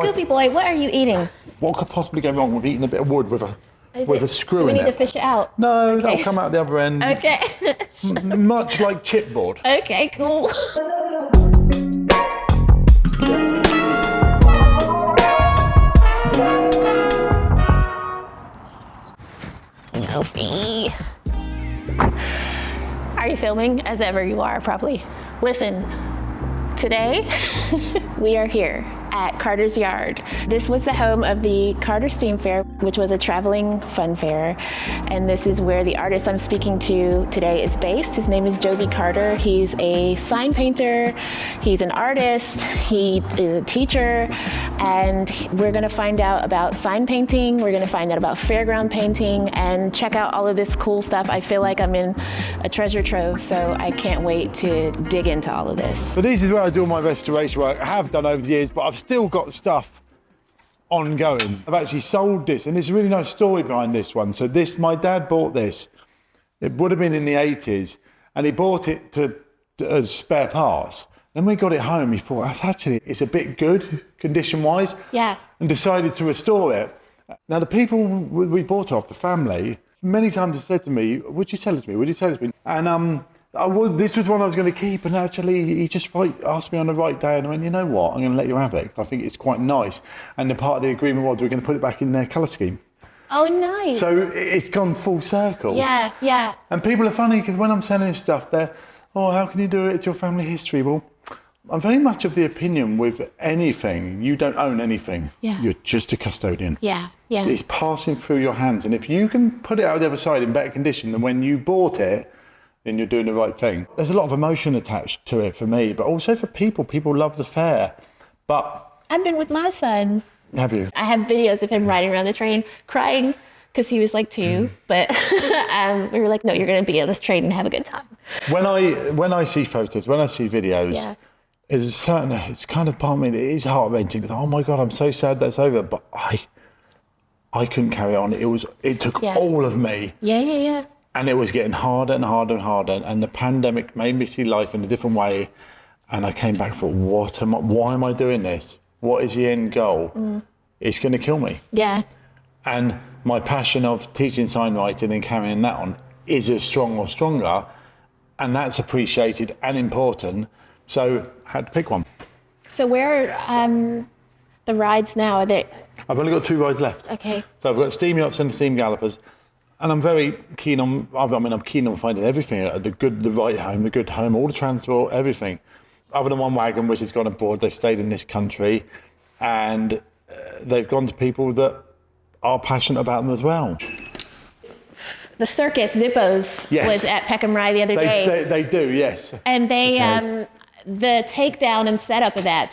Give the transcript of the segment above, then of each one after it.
Goofy boy, what are you eating? What could possibly go wrong with eating a bit of wood with a screw in it? Do we need to fish it out? No, okay. That'll come out the other end. Okay. Much like chipboard. Okay, cool. Sophie. Are you filming? As ever you are, probably. Listen, today we are here at Carter's Yard. This was the home of the Carter Steam Fair, which was a traveling fun fair. And this is where the artist I'm speaking to today is based. His name is Joby Carter. He's a sign painter, he's an artist, he is a teacher, and we're gonna find out about sign painting, we're gonna find out about fairground painting, and check out all of this cool stuff. I feel like I'm in a treasure trove, so I can't wait to dig into all of this. So this is where I do all my restoration work. I have done over the years, but I've still got stuff ongoing. I've actually sold this, and there's a really nice story behind this one. So this, my dad bought this. It would have been in the 80s, and he bought it as spare parts. Then when we got it home, he thought, it's a bit good condition-wise. Yeah. And decided to restore it. Now the people we bought it off, the family, many times have said to me, would you sell it to me? Would you sell it to me? And this was one I was going to keep, and actually he just asked me on the right day, and I went, you know what, I'm going to let you have it. I think it's quite nice. And the part of the agreement was we're going to put it back in their colour scheme. Oh, nice. So it's gone full circle. Yeah, yeah. And people are funny, because when I'm selling stuff, they're, oh, how can you do it? It's your family history. Well, I'm very much of the opinion with anything, you don't own anything. Yeah. You're just a custodian. Yeah, yeah. It's passing through your hands. And if you can put it out the other side in better condition than when you bought it, then you're doing the right thing. There's a lot of emotion attached to it for me, but also for people. People love the fair. But I've been with my son. Have you? I have videos of him riding around the train, crying, because he was like 2. But we were like, no, you're going to be on this train and have a good time. When I see photos, when I see videos, yeah. It's kind of part of me that is heart-wrenching. Oh my God, I'm so sad that's over. But I couldn't carry on. It took all of me. Yeah. And it was getting harder and harder and harder. And the pandemic made me see life in a different way. And I came back and thought, why am I doing this? What is the end goal? It's going to kill me. Yeah. And my passion of teaching signwriting and carrying that on is as strong or stronger. And that's appreciated and important. So I had to pick one. So where are the rides now? Are they? I've only got 2 rides left. Okay. So I've got steam yachts and steam gallopers. And I'm very keen on, I'm keen on finding everything, the right home, the good home, all the transport, everything. Other than one wagon, which has gone abroad, they've stayed in this country, and they've gone to people that are passionate about them as well. The circus, Zippos, was at Peckham Rye the other day. They do, yes. And they, the takedown and setup of that,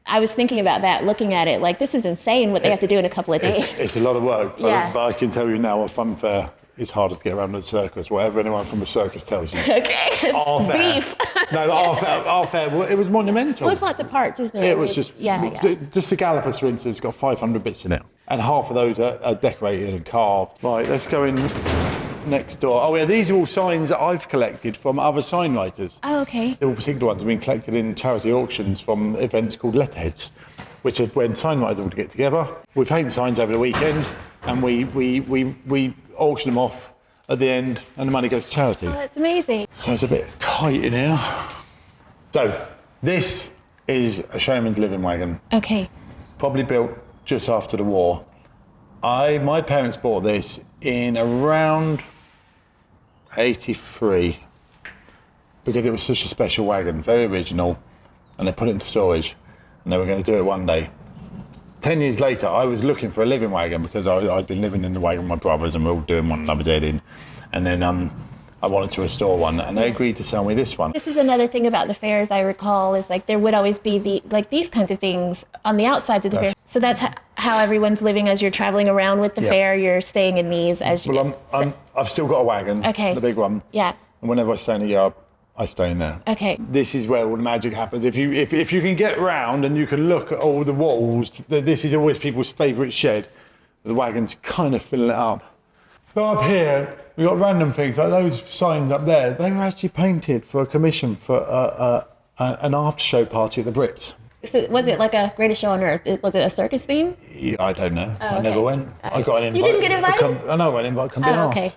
I was thinking about that, looking at it, like, this is insane what they have to do in a couple of days. It's a lot of work, but I can tell you now, a fun fair is harder to get around than a circus, whatever anyone from a circus tells you. Okay, our fair. Beef. No, our fair, well, it was monumental. Well, it's lots of parts, isn't it? It was just the gallopers, for instance, got 500 bits in it, and half of those are decorated and carved. Right, let's go in next door. Oh yeah, these are all signs that I've collected from other sign writers. Oh, okay. The particular ones have been collected in charity auctions from events called letterheads, which are when sign writers would get together. We paint signs over the weekend, and we auction them off at the end, and the money goes to charity. Oh, that's amazing. So it's a bit tight in here. So this is a showman's living wagon. Okay. Probably built just after the war. My parents bought this in around 83 because it was such a special wagon, very original, and they put it into storage, and they were going to do it one day. 10 years later, I was looking for a living wagon because I'd been living in the wagon with my brothers, and we were all doing one another dead in, and then I wanted to restore one, and they agreed to sell me this one. This is another thing about the fairs I recall, is like there would always be these kinds of things on the outsides of the fair. So that's how everyone's living as you're traveling around with the fair. You're staying in these as you. Well, I've still got a wagon. Okay. The big one. Yeah. And whenever I stay in the yard, I stay in there. Okay. This is where all the magic happens. If you can get round and you can look at all the walls, this is always people's favourite shed. The wagon's kind of filling it up. So up here, we've got random things, like those signs up there. They were actually painted for a commission for an after-show party at the Brits. Was it like a Greatest Show on Earth? Was it a circus theme? Yeah, I don't know. Oh, I never went. I got an invite. You didn't get invited? I know, I got an invite. Come be asked. Okay.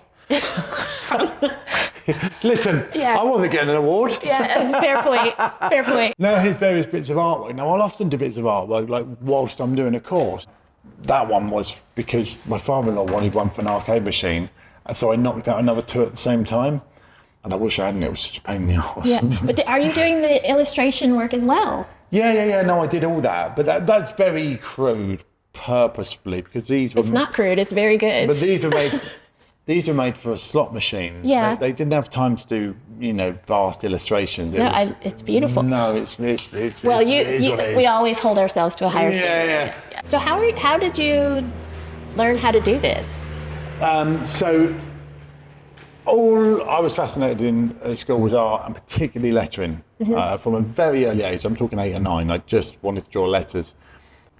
Listen, Yeah. I wasn't getting an award. Yeah, fair point. Fair point. Now his various bits of artwork. Now I'll often do bits of artwork like whilst I'm doing a course. That one was because my father-in-law wanted one for an arcade machine, and so I knocked out another 2 at the same time. And I wish I hadn't. It was such a pain in the arse. Yeah, but are you doing the illustration work as well? Yeah. No, I did all that, but that's very crude, purposefully, because these were. It's not crude. It's very good. But these were made. These were made for a slot machine. Yeah. They didn't have time to do, vast illustrations. It's beautiful. No, it's Well, it is what it is. we always hold ourselves to a higher standard. Yeah. So how did you learn how to do this? So all I was fascinated in at school was art, and particularly lettering. From a very early age, I'm talking 8 or 9, I just wanted to draw letters.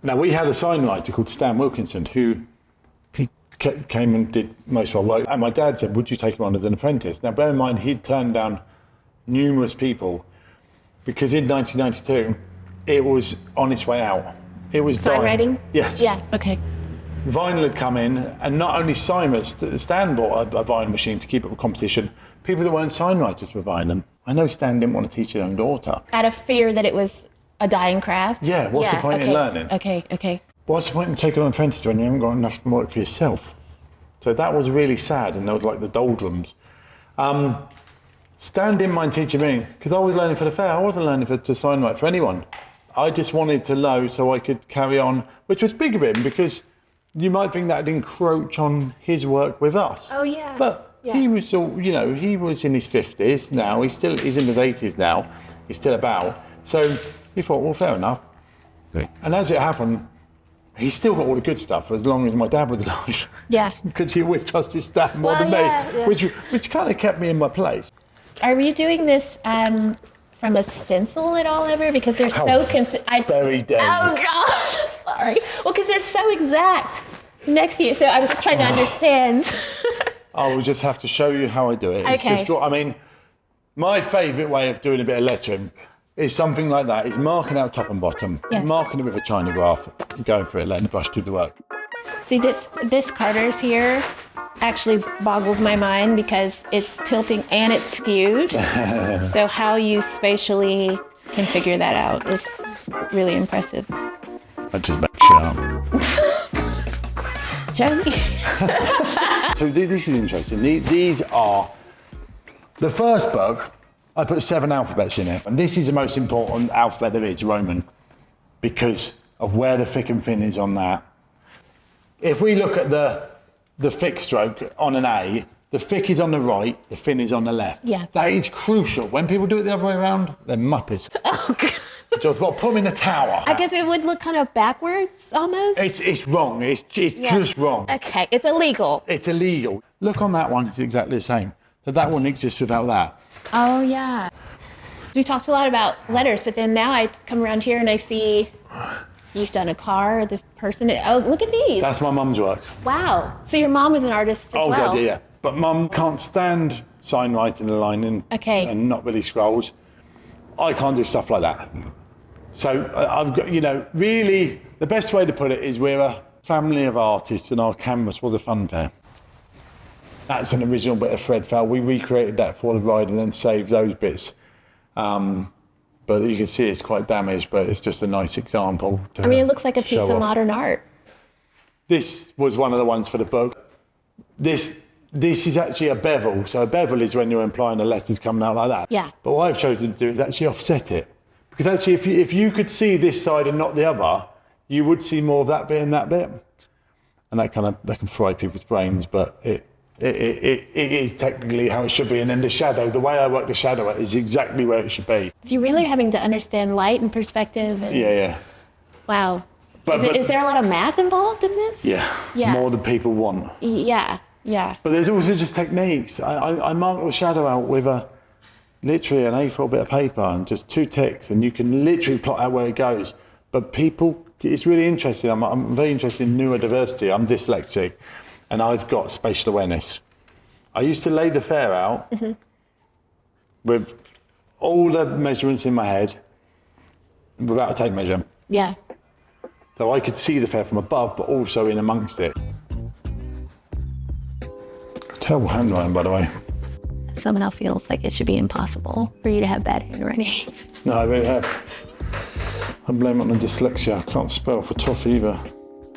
Now, we had a signwriter called Stan Wilkinson who came and did most of our work. And my dad said, would you take him on as an apprentice? Now, bear in mind, he'd turned down numerous people because in 1992, it was on its way out. It was Signwriting? Yes. Yeah, okay. Vinyl had come in, and not only Simons, Stan bought a vinyl machine to keep up with competition. People that weren't signwriters were buying them. I know Stan didn't want to teach his own daughter. Out of fear that it was a dying craft? Yeah, what's the point in learning? Okay. What's the point in taking on an apprentice when you haven't got enough work for yourself? So that was really sad, and there was like the doldrums. Stan didn't mind teaching me, because I was learning for the fair. I wasn't learning to signwrite for anyone. I just wanted to know so I could carry on, which was big of him, because you might think that'd encroach on his work with us. Oh, yeah. But he was all, he was in his 50s now. He's in his 80s now. He's still about. So he thought, well, fair enough. Okay. And as it happened, he still got all the good stuff as long as my dad was alive. Yeah. Because he always trusted Stan more than me, which kind of kept me in my place. Are you doing this from a stencil at all ever? Because they're so very dare you. Oh gosh, sorry. Well, because they're so exact next to you. So I'm just trying to understand. I will just have to show you how I do it. It's Okay. just my favourite way of doing a bit of lettering is something like that. Is marking out top and bottom, Yes. marking it with a China graph, going for it, letting the brush do the work. See, this Carter's here actually boggles my mind because it's tilting and it's skewed. So how you spatially can figure that out is really impressive. I just make shit up. Joby. So this is interesting. These are the first book. I put 7 alphabets in it, and this is the most important alphabet there is, Roman, because of where the thick and thin is on that. If we look at the thick stroke on an A, the thick is on the right, the thin is on the left. Yeah. That is crucial. When people do it the other way around, they're muppets. Oh, God. Just put them in a tower. I guess it would look kind of backwards almost. It's wrong. It's just wrong. Okay, it's illegal. It's illegal. Look on that one, it's exactly the same. But that wouldn't exist without that. Oh, yeah. We talked a lot about letters, but then now I come around here and I see you've done a car, the person. Oh, look at these. That's my mum's work. Wow. So your mom is an artist as well. Oh, God, yeah. But mum can't stand signwriting and lining and not really scrolls. I can't do stuff like that. So I've got, really, the best way to put it is we're a family of artists and our canvas was a fun fair. That's an original bit of thread fell. We recreated that for the ride and then saved those bits. But you can see it's quite damaged, but it's just a nice example. It looks like a piece of modern art. This was one of the ones for the book. This is actually a bevel. So a bevel is when you're implying the letters coming out like that. Yeah. But what I've chosen to do is actually offset it. Because actually, if you could see this side and not the other, you would see more of that bit and that bit. And that can fry people's brains, but it is technically how it should be. And then the shadow, the way I work the shadow is exactly where it should be. So you're really having to understand light and perspective. And, Yeah. wow. But is there a lot of math involved in this? Yeah. More than people want. Yeah. But there's also just techniques. I mark the shadow out with literally an A4 bit of paper and just 2 ticks, and you can literally plot out where it goes. But people, it's really interesting. I'm very interested in neurodiversity. I'm dyslexic, and I've got spatial awareness. I used to lay the fair out with all the measurements in my head, without a tape measure. Yeah. So I could see the fair from above, but also in amongst it. Terrible handwriting, by the way. Somehow feels like it should be impossible for you to have bad handwriting. No, I really have. I blame it on the dyslexia. I can't spell for tough either.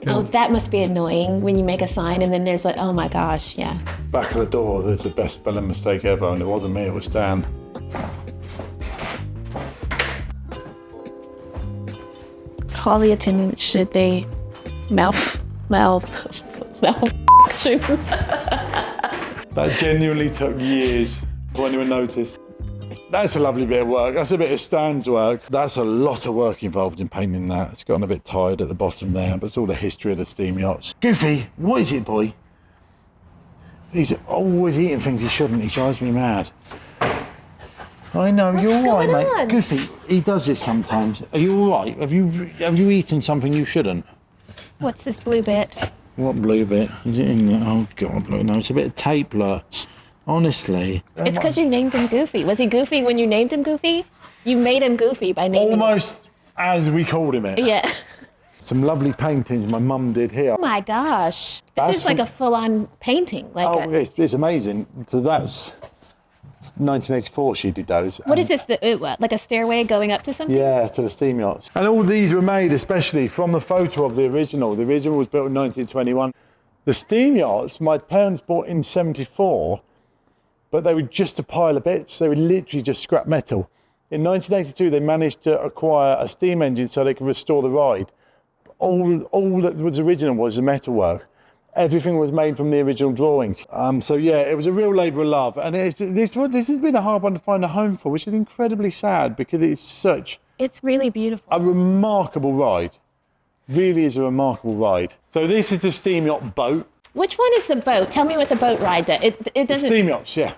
Oh, that must be annoying when you make a sign and then there's like, oh my gosh, yeah. Back of the door, there's the best spelling mistake ever, and it wasn't me, it was Dan. To all the attendants, should they malfunction? That genuinely took years before anyone noticed. That's a lovely bit of work. That's a bit of Stan's work. That's a lot of work involved in painting that. It's gotten a bit tired at the bottom there, but it's all the history of the steam yachts. Goofy, what is it, boy? He's always eating things he shouldn't. He drives me mad. I know, you're all right, mate. Goofy, he does this sometimes. Are you all right? Have you eaten something you shouldn't? What's this blue bit? What blue bit? Is it in there? Oh, God, look, no, it's a bit of tape, look. Honestly. It's because you named him Goofy. Was he goofy when you named him Goofy? You made him Goofy by naming him. Almost as we called him it. Yeah. Some lovely paintings my mum did here. Oh my gosh. This is like a full-on painting. It's amazing. So that's 1984 she did those. What is this? Like a stairway going up to something? Yeah, to the steam yachts. And all these were made especially from the photo of the original. The original was built in 1921. The steam yachts my parents bought in 74, but they were just a pile of bits. They were literally just scrap metal. In 1982, they managed to acquire a steam engine so they could restore the ride. All that was original was the metalwork. Everything was made from the original drawings. So yeah, it was a real labour of love. And this has been a hard one to find a home for, which is incredibly sad because it's such... It's really beautiful. A remarkable ride. Really is a remarkable ride. So this is the steam yacht boat. Which one is the boat? Tell me what the boat ride does. It doesn't... Steam yachts, yeah.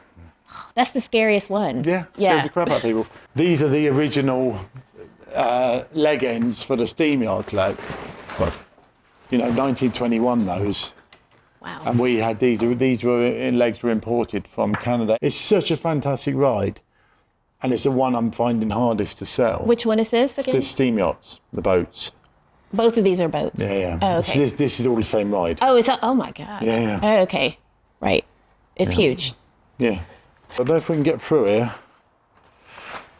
That's the scariest one. Yeah, scares the crap out of people. These are the original leg ends for the steam yacht, like, 1921 those. Wow. And we had these legs were imported from Canada. It's such a fantastic ride, and it's the one I'm finding hardest to sell. Which one is this again? It's the steam yachts, the boats. Both of these are boats? Yeah. Oh, okay. This is all the same ride. Oh, is that? Oh my God. Yeah. Oh, okay. Right. It's huge. Yeah. I don't know if we can get through here.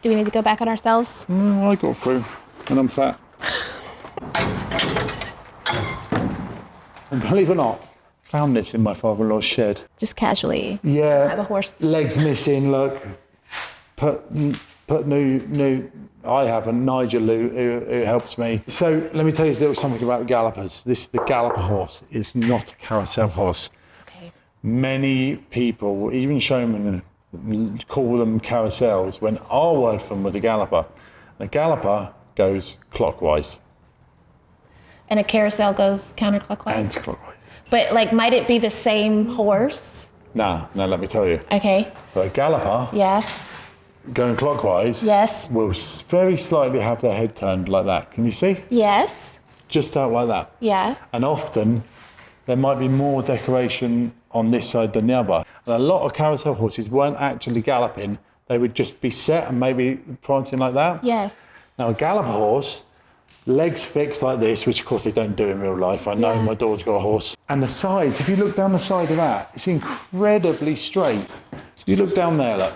Do we need to go back on ourselves? No, I got through, and I'm fat. And believe it or not, found this in my father-in-law's shed. Just casually. Yeah. Have a horse. Legs missing, look. Put new. I haven't. Nigel, who helps me. So let me tell you a little something about the gallopers. The galloper horse is not a carousel horse. Okay. Many people, even showmen, call them carousels when our word for them was a galloper. A galloper goes clockwise. And a carousel goes counterclockwise? Anti-clockwise. But might it be the same horse? No, let me tell you. Okay. So a galloper, Yeah. going clockwise, Yes. will very slightly have their head turned like that. Can you see? Yes. Just out like that. Yeah. And often there might be more decoration on this side than the other. And a lot of carousel horses weren't actually galloping. They would just be set and maybe prancing like that. Yes. Now a galloper horse, legs fixed like this, which of course they don't do in real life. I know, my daughter's got a horse. And the sides, if you look down the side of that, it's incredibly straight. You look down there,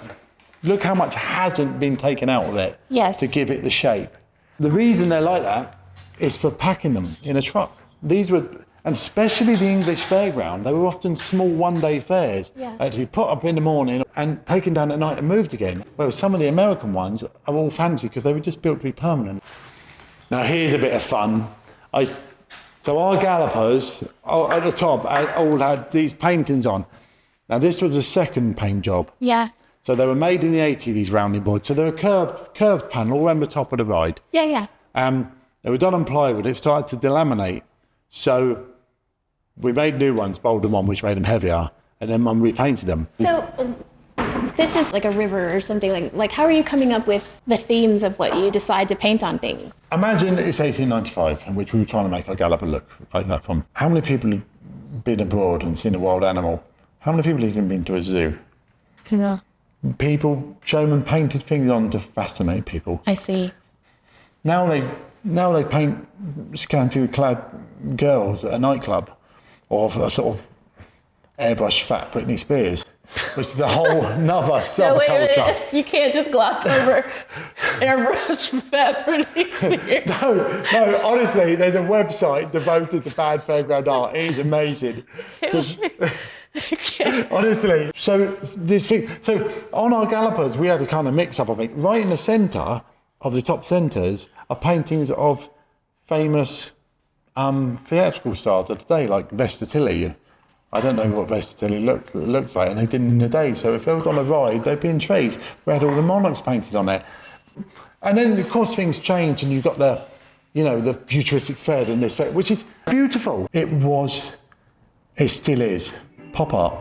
look how much hasn't been taken out of it to give it the shape. The reason they're like that is for packing them in a truck. These were, and especially the English Fairground, they were often small one-day fairs. Yeah. Actually put up in the morning and taken down at night and moved again. Whereas some of the American ones are all fancy because they were just built to be permanent. Now here's a bit of fun. So our gallopers at the top all had these paintings on. Now this was a second paint job. Yeah. So they were made in the 80s, these rounding boards. So they were curved panel around the top of the ride. Yeah. They were done on plywood. It started to delaminate. So we made new ones, bolder one, which made them heavier. And then Mum repainted them. So this is like a river or something like how are you coming up with the themes of what you decide to paint on things? Imagine it's 1895, in which we were trying to make our galloper look like that from. How many people have been abroad and seen a wild animal? How many people have even been to a zoo? Yeah. Showmen painted things on to fascinate people. I see. Now they paint scantily clad girls at a nightclub, or a sort of airbrush fat Britney Spears, which is a whole another subculture. You can't just gloss over airbrush fat Britney Spears. No, honestly, there's a website devoted to bad fairground art. It is amazing. Honestly, so on our gallopers, we had a kind of mix-up of it. Right in the centre of the top centres are paintings of famous theatrical stars of today, like Vestatilly. I don't know what Vestatilly looks like, and they didn't in the day. So if they was on a ride, they'd be intrigued. We had all the monarchs painted on it. And then, of course, things change, and you've got the futuristic fair and this fair, which is beautiful. It still is pop art.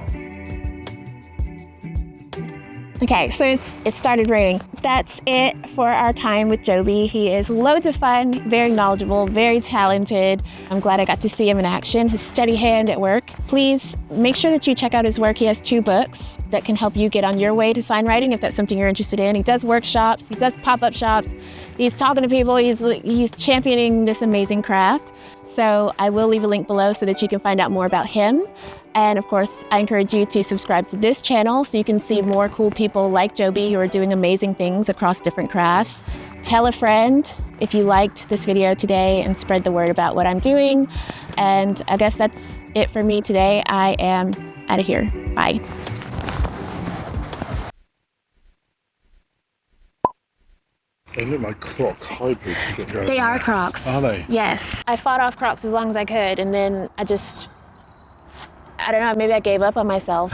Okay, so it started raining. That's it for our time with Joby. He is loads of fun, very knowledgeable, very talented. I'm glad I got to see him in action, his steady hand at work. Please make sure that you check out his work. He has 2 books that can help you get on your way to sign writing if that's something you're interested in. He does workshops, he does pop-up shops, he's talking to people, he's championing this amazing craft. So I will leave a link below so that you can find out more about him. And of course, I encourage you to subscribe to this channel so you can see more cool people like Joby who are doing amazing things across different crafts. Tell a friend if you liked this video today and spread the word about what I'm doing. And I guess that's it for me today. I am out of here. Bye. They look like Croc hybrids. They are Crocs. Are they? Yes. I fought off Crocs as long as I could, and then I don't know, maybe I gave up on myself.